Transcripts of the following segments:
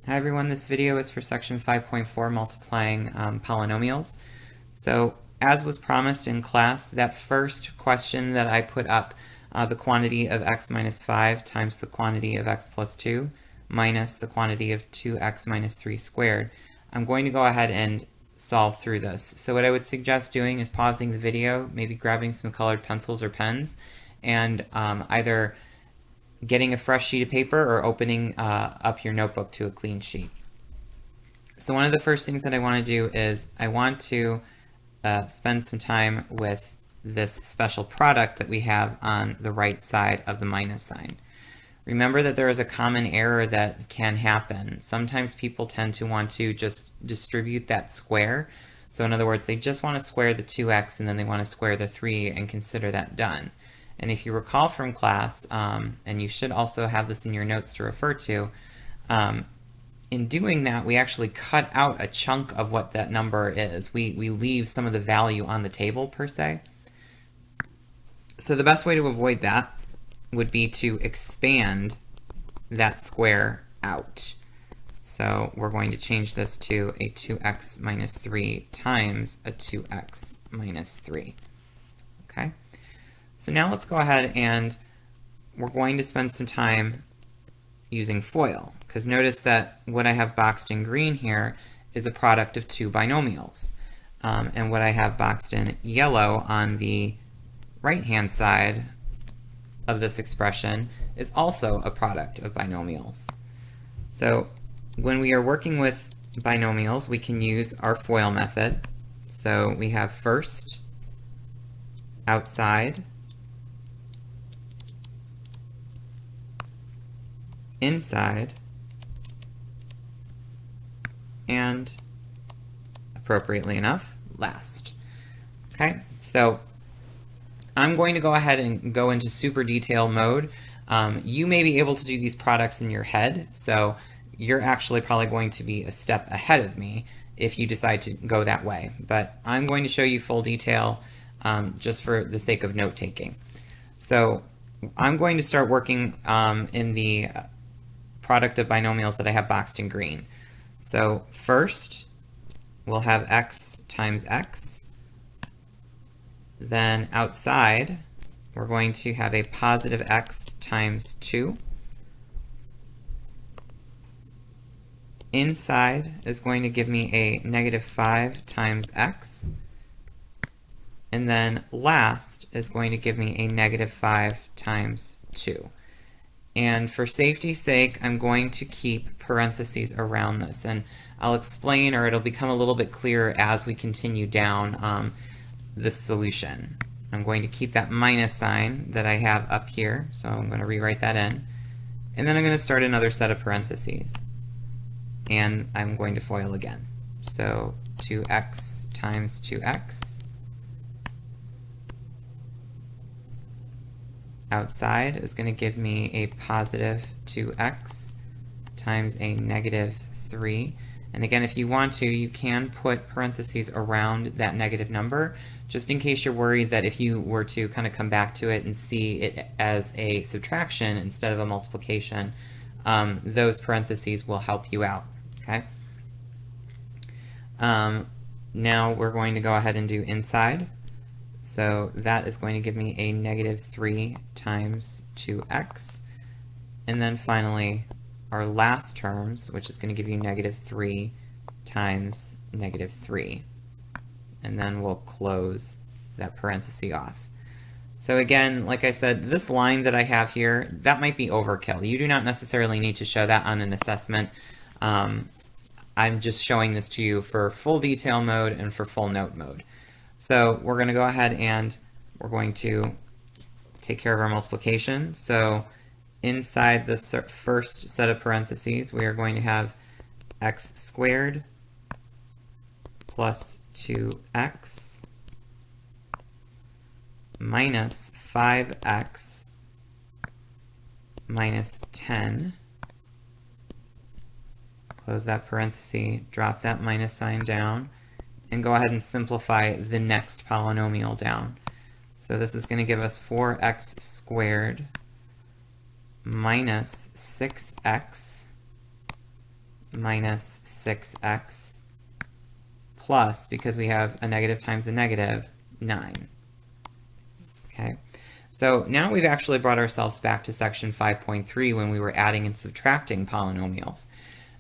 Hi everyone, this video is for section 5.4, multiplying polynomials. So as was promised in class, that first question that I put up, the quantity of x minus 5 times the quantity of x plus 2 minus the quantity of 2x minus 3 squared, I'm going to go ahead and solve through this. So what I would suggest doing is pausing the video, maybe grabbing some colored pencils or pens, and either getting a fresh sheet of paper or opening up your notebook to a clean sheet. So one of the first things that I want to do is I want to spend some time with this special product that we have on the right side of the minus sign. Remember that there is a common error that can happen. Sometimes people tend to want to just distribute that square. So in other words, they just want to square the 2x and then they want to square the 3 and consider that done. And if you recall from class, and you should also have this in your notes to refer to, in doing that, we actually cut out a chunk of what that number is. We leave some of the value on the table, per se. So the best way to avoid that would be to expand that square out. So we're going to change this to a 2x minus 3 times a 2x minus 3. Okay? So now let's go ahead and we're going to spend some time using FOIL, because notice that what I have boxed in green here is a product of two binomials. And what I have boxed in yellow on the right-hand side of this expression is also a product of binomials. So when we are working with binomials, we can use our FOIL method. So we have first, outside, inside, and appropriately enough, last. Okay, so I'm going to go ahead and go into super detail mode. You may be able to do these products in your head, so you're actually probably going to be a step ahead of me if you decide to go that way. But I'm going to show you full detail just for the sake of note-taking. So I'm going to start working in the product of binomials that I have boxed in green. So first, we'll have x times x. Then outside, we're going to have a positive x times 2. Inside is going to give me a negative 5 times x. And then last is going to give me a negative 5 times 2. And for safety's sake, I'm going to keep parentheses around this. And I'll explain, or it'll become a little bit clearer as we continue down this solution. I'm going to keep that minus sign that I have up here, so I'm going to rewrite that in. And then I'm going to start another set of parentheses. And I'm going to FOIL again. So 2x times 2x. Outside is going to give me a positive 2x times a negative 3. And again, if you want to, you can put parentheses around that negative number, just in case you're worried that if you were to kind of come back to it and see it as a subtraction instead of a multiplication, those parentheses will help you out. Okay. Now we're going to go ahead and do inside. So that is going to give me a negative 3 times 2x. And then finally, our last terms, which is going to give you negative 3 times negative 3. And then we'll close that parenthesis off. So again, like I said, this line that I have here, that might be overkill. You do not necessarily need to show that on an assessment. I'm just showing this to you for full detail mode and for full note mode. So we're going to go ahead and we're going to take care of our multiplication. So inside the first set of parentheses, we are going to have x squared plus 2x minus 5x minus 10. Close that parenthesis, drop that minus sign down, and go ahead and simplify the next polynomial down. So this is going to give us 4x squared minus 6x minus 6x plus, because we have a negative times a negative, 9. Okay, so now we've actually brought ourselves back to section 5.3 when we were adding and subtracting polynomials.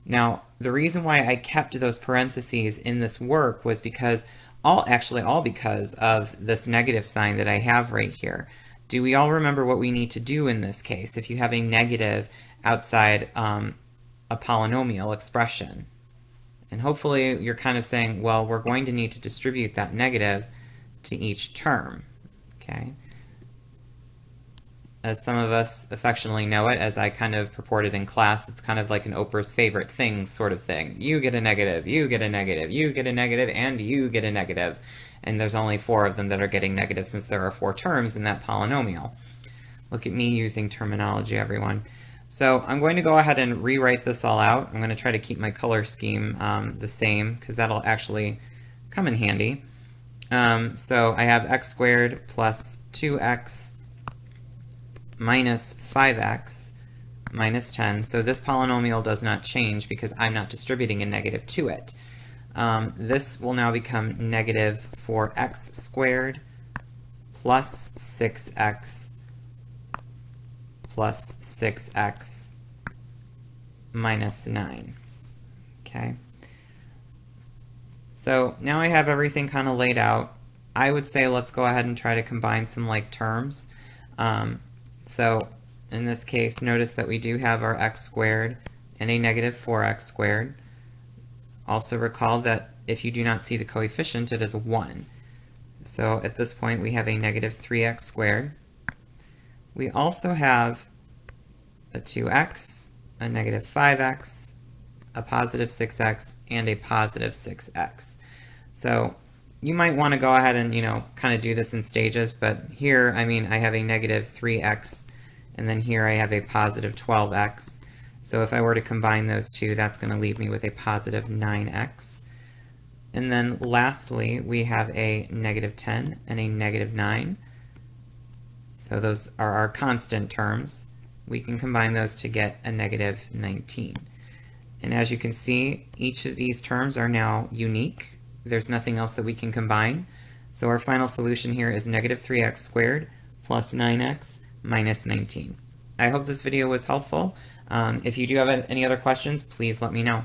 Now, the reason why I kept those parentheses in this work was because all because of this negative sign that I have right here. Do we all remember what we need to do in this case if you have a negative outside a polynomial expression? And hopefully you're kind of saying, well, we're going to need to distribute that negative to each term, okay? As some of us affectionately know it, as I kind of purported in class, it's kind of like an Oprah's favorite thing sort of thing. You get a negative, you get a negative, you get a negative, and you get a negative. And there's only 4 of them that are getting negative since there are 4 terms in that polynomial. Look at me using terminology, everyone. So I'm going to go ahead and rewrite this all out. I'm going to try to keep my color scheme the same, because that'll actually come in handy. So I have x squared plus 2x minus 5x minus 10. So this polynomial does not change because I'm not distributing a negative to it. This will now become negative 4x squared plus 6x plus 6x minus 9. Okay. So now I have everything kind of laid out. I would say let's go ahead and try to combine some like terms. So in this case, notice that we do have our x squared and a negative 4x squared. Also recall that if you do not see the coefficient, it is 1. So at this point, we have a negative 3x squared. We also have a 2x, a negative 5x, a positive 6x, and a positive 6x. So you might want to go ahead and, kind of do this in stages, but here, I have a negative 3x, and then here I have a positive 12x. So if I were to combine those two, that's going to leave me with a positive 9x. And then lastly, we have a negative 10 and a negative 9. So those are our constant terms. We can combine those to get a negative 19. And as you can see, each of these terms are now unique. There's nothing else that we can combine. So our final solution here is negative 3x squared plus 9x minus 19. I hope this video was helpful. If you do have any other questions, please let me know.